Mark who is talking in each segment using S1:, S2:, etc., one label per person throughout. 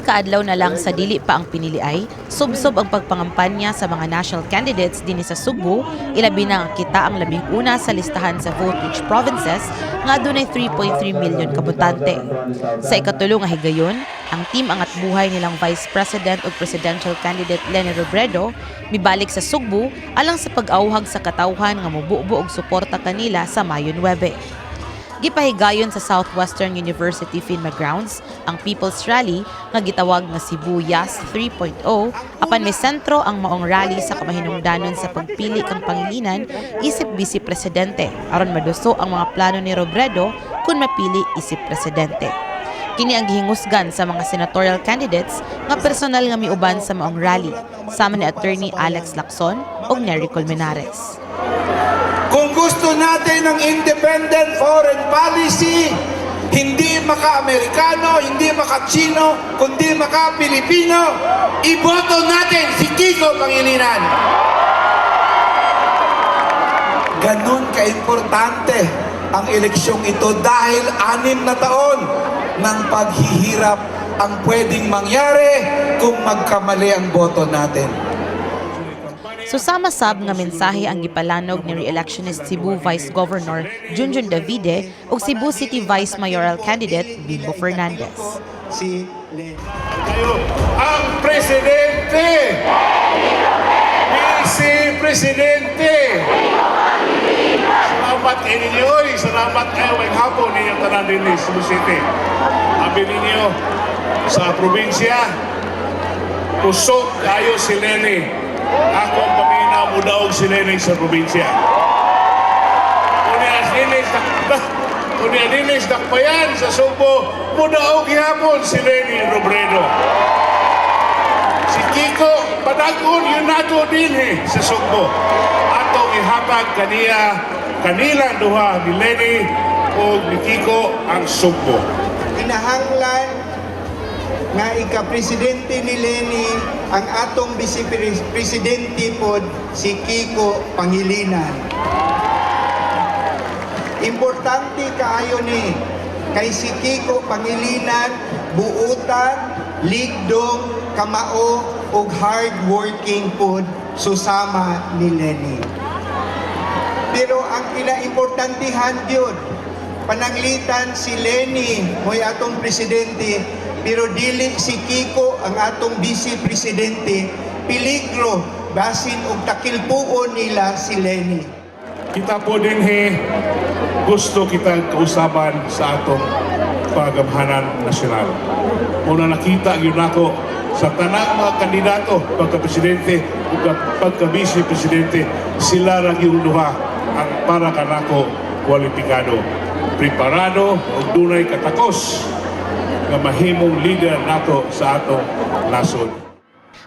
S1: kaadlaw na lang sa dili pa ang pinili ay, subsob ang pagpangampanya sa mga national candidates dinhi sa Sugbo, ilabi na nga kita ang labing una sa listahan sa vote-rich provinces nga adunay 3.3 milyon kabutante. Sa ikatulo nga higayon, ang team Angat Buhay nilang Vice President ug Presidential Candidate Leni Robredo mibalik sa Sugbo alang sa pag-auhag sa katawhan nga mobubo og suporta kanila sa Mayo 9. Gipahigayon sa Southwestern University FINMA grounds ang People's Rally nga gitawag nga Cebu Yas 3.0 apan may sentro ang maong rally sa kamahinungdanon sa pagpili kang pangilinan isip Vice Presidente aron maduso ang mga plano ni Robredo kung mapili isip Presidente. Kini ang gihingusgan sa mga senatorial candidates nga personal nga miuban sa maong rally sama ni Attorney Alex Lacson ug Nery Colmenares.
S2: Kung gusto natin ng independent foreign policy, hindi maka-Amerikano, hindi maka-Chino, kundi maka-Pilipino, iboto natin si Kiko Pangilinan. Ganun ka-importante ang eleksyong ito dahil 6 na taon ng paghihirap ang pwedeng mangyari kung magkamali ang boto natin.
S1: Susama sab nga mensahe ang gipalanog ni re-electionist Cebu Vice Governor Junjun Davide ug Cebu City Vice Mayoral Candidate Bimbo Fernandez.
S3: Kayo ang presidente! Vice Presidente! Salamat kayo ninyo! Salamat kayo ng hapon ninyong tanan din ni Cebu City. Sabi ninyo sa probinsya, pusok kayo si Leni. Ako ang pamina mo daog si Leni sa probinsya. Kung niya dakpayan sa Sugbo, mo daog hapon si Leni Robredo. Si Kiko, padagon yun nato din sa Sugbo. Atong ihatag kanilang duha ni Leni o ni Kiko ang Sugbo.
S4: Kinahanglan nga ika-presidente ni Leni ang atong vice-presidente pod si Kiko Pangilinan. Importante kaayo ni kay si Kiko Pangilinan buutan, ligdong, kamao ug hardworking pod susama ni Leni. Pero ang kinaimportantehan gyud pananglitan si Leni mo'y atong presidente pero dili si Kiko ang atong vice presidente, peligro basin og takilpuon nila si Leni.
S3: Kita po din gusto kitang kausaban sa atong pagamhanan nasyonal. Una nakita yun ako sa tanang mga kandidato, pagka-presidente o pagka-vice presidente, sila lang yung duha ang para kanako kwalipikado, preparado o dunay katakos nga mahimong leader nato sa atong nasod.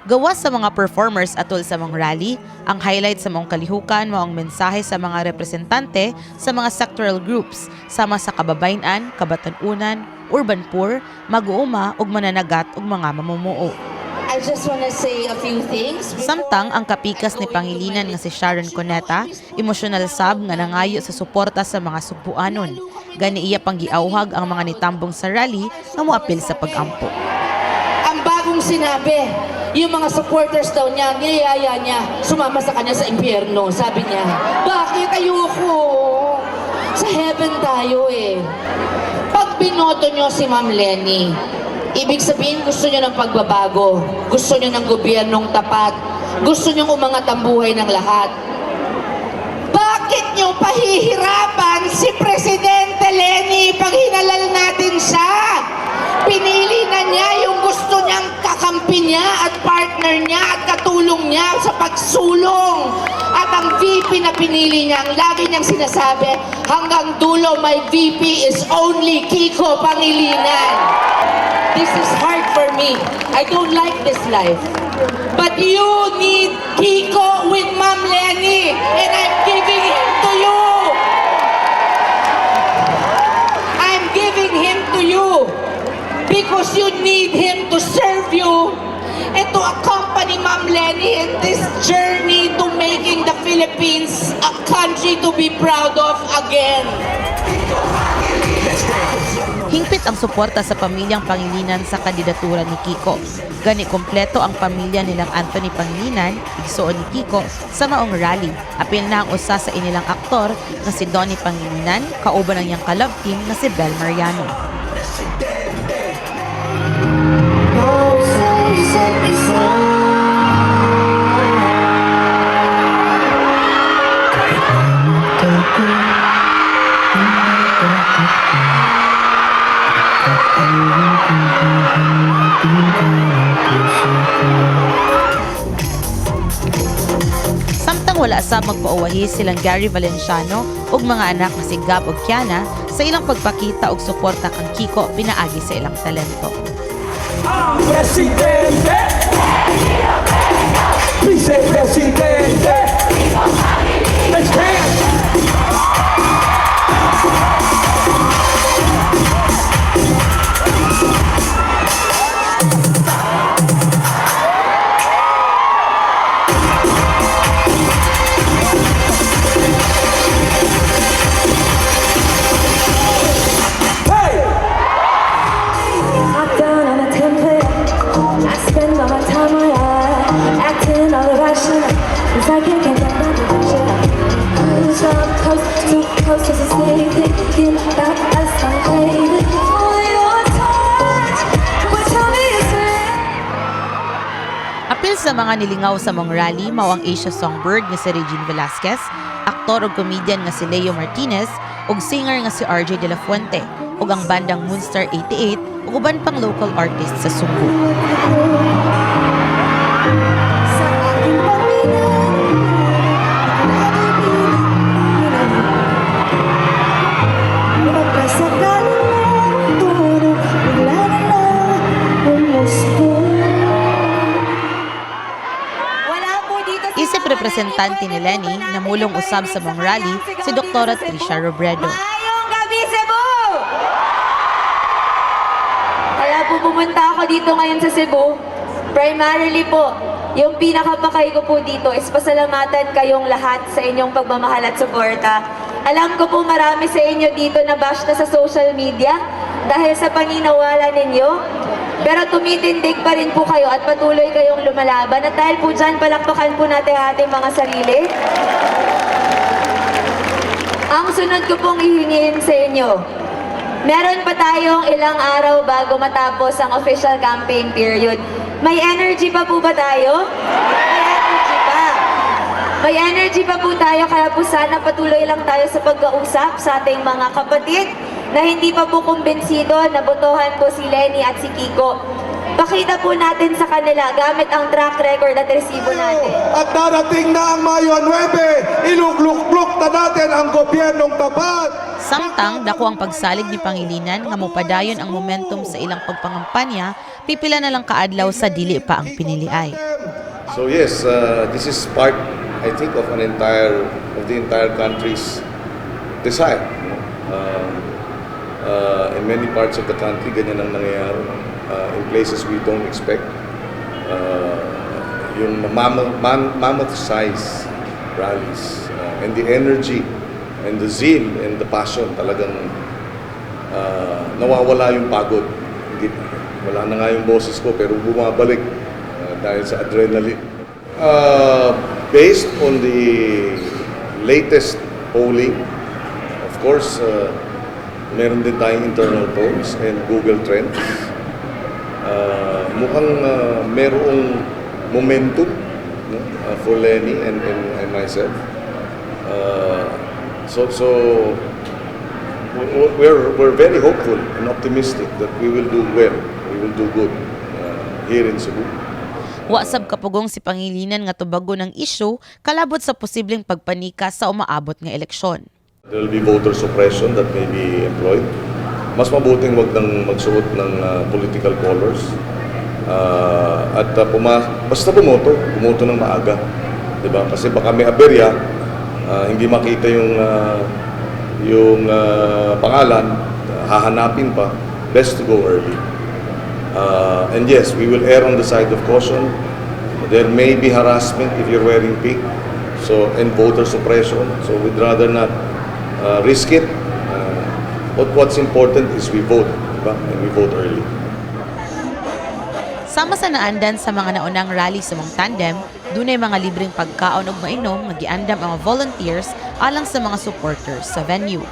S1: Gawas sa mga performers atol sa mga rally, ang highlight sa mga kalihukan mao ang mensahe sa mga representante sa mga sectoral groups sama sa kababayen-an, kabatan-unan, urban poor, mag-uuma ug mananagat ug mga mamumuo.
S5: I just want to say a few things.
S1: Samtang ang kapikas ni Pangilinan nga si Sharon Cuneta, emosyonal sab nga nangayo sa suporta sa mga Sugbuanon. Gani iya pang giauhag ang mga nitambong sa rally nga moapil sa pag-ampo.
S5: Ang bagong sinabi, yung mga supporters daw niya, niyaya niya, sumama sa kanya sa impyerno. Sabi niya, bakit ayoko? Sa heaven tayo eh. Pag binoto niyo si Ma'am Leni, ibig sabihin gusto niyo ng pagbabago, gusto niyo ng gobyernong tapat, gusto niyo umangat ang buhay ng lahat. Bakit niyo pahihirapan si Presidente Leni pag hinalal natin siya? Pinili na niya yung gusto niyang kakampi niya at partner niya at katulong niya sa pagsulong. At ang VP na pinili niya, ang lagi niyang sinasabi, hanggang dulo my VP is only Kiko Pangilinan. This is hard for me. I don't like this life. But you need Kiko with Ma'am Leni, and I'm giving him to you. I'm giving him to you because you need him to serve you and to accompany Ma'am Leni in this journey to making the Philippines a country to be proud of again.
S2: Let's go.
S1: Hingpit ang suporta sa pamilyang Pangilinan sa kandidatura ni Kiko. Gani kompleto ang pamilya nilang Anthony Pangilinan, igsoon ni Kiko, sa maong rally. Apil na ang usa sa inilang aktor na si Donnie Pangilinan, kauban ang iyang ka-love team na si Bel Mariano. Samtang wala sa magpauwahi silang Gary Valenciano ug mga anak na si Gab ug Kiana sa ilang pagpakita og suporta kang Kiko pinaagi sa ilang talento.
S6: Presidente, vicepresidente, let's dance.
S1: Apil sa mga nilingaw sa mong rally mao ang Asia Songbird nga si Regine Velasquez, aktor ug comedian nga si Leo Martinez ug singer nga si RJ De La Fuente ug ang bandang Moonstar 88 ug uban pang local artists sa Sugbo. Isip representante ni Lenny na mulong usab sa mong rally si Dr. Tricia Robredo.
S7: Maayong gabi, Cebu! Kaya po pumunta ako dito ngayon sa Cebu. Primarily po, yung pinakapakay ko po dito is pasalamatan kayong lahat sa inyong pagmamahal at suporta. Alam ko po marami sa inyo dito na bash na sa social media dahil sa paninawala ninyo. Pero tumitindig pa rin po kayo at patuloy kayong lumalaban. At dahil po dyan, palakpakan po natin ating mga sarili. Ang sunod ko pong hihingin sa inyo, meron pa tayong ilang araw bago matapos ang official campaign period. May energy pa po ba tayo? May energy pa. May energy pa po tayo, kaya po sana patuloy lang tayo sa pagkausap sa ating mga kapatid na hindi pa po kumbensido na botohan po si Lenny at si Kiko. Pakita po natin sa kanila gamit ang track record at resibo natin.
S6: At darating na ang Mayo 9, ilugluk-gluk na natin ang gobyernong tapat.
S1: Samtang dako ang pagsalig ni Pangilinan nga mopadayon ang momentum sa ilang pagpangampanya, pipila na lang kaadlaw sa dili pa ang piniliay.
S8: So yes, this is part, I think, of the entire country's desire. In many parts of the country, ganyan ang nangyayari. In places we don't expect. Yung mammoth size rallies and the energy and the zeal and the passion, talagang nawawala yung pagod. Wala na nga yung boses ko pero bumabalik dahil sa adrenaline. Based on the latest polling, of course, meron din tayong internal polls and Google Trends. Mukhang merong momentum, no, for Lenny and myself. So we're very hopeful and optimistic that we will do well, we will do good here in Cebu.
S1: Wasab kapugong si Pangilinan nga tubago ng issue kalabot sa posibleng pagpanika sa umaabot nga eleksyon.
S8: There will be voter suppression that may be employed. Mas mabuting wag nang magsuot ng political colors. Basta bumoto ng maaga. Diba? Kasi baka may aberya, hindi makita yung pangalan, hahanapin pa. Best to go early. And yes, we will err on the side of caution. There may be harassment if you're wearing pink, and voter suppression. So we'd rather not risk it. What's important is we vote, diba? And we vote early.
S1: Sama sa naandan sa mga naunang rally sa mong tandem, dunay mga libreng pagkaon ug mainom nga giandam ang mga volunteers alang sa mga supporters sa venue.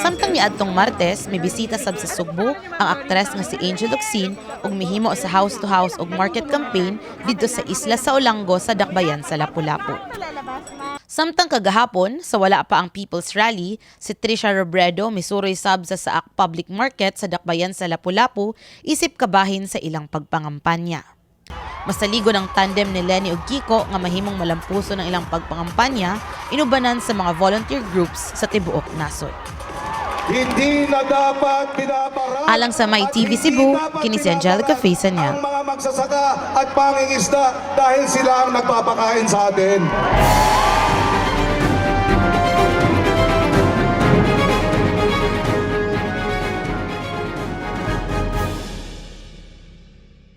S1: Samtang niadtong Martes, may bisita sab sa Sugbo ang aktres nga si Angel Locsin ug mihimo sa house-to-house ug market campaign didto sa isla sa Olango sa Dakbayan sa Lapu-Lapu. Samtang kagahapon, sa wala pa ang People's Rally, si Trisha Robredo misuroy sab sa Saak Public Market sa Dakbayan sa Lapu-Lapu isip kabahin sa ilang pagpangampanya. Masaligo ng tandem ni Lenny ug Kiko nga mahimong malampuso ng ilang pagpangampanya, inubanan sa mga volunteer groups sa tibuok nasod.
S6: Hindi na dapat binabarat.
S1: Alang sa My
S6: at
S1: TV
S6: hindi
S1: Cebu,
S6: dapat
S1: kini si Angelica
S6: binabarat
S1: Faisanya.
S6: ang mga magsasaka at pangingisda dahil sila ang nagpapakain sa atin.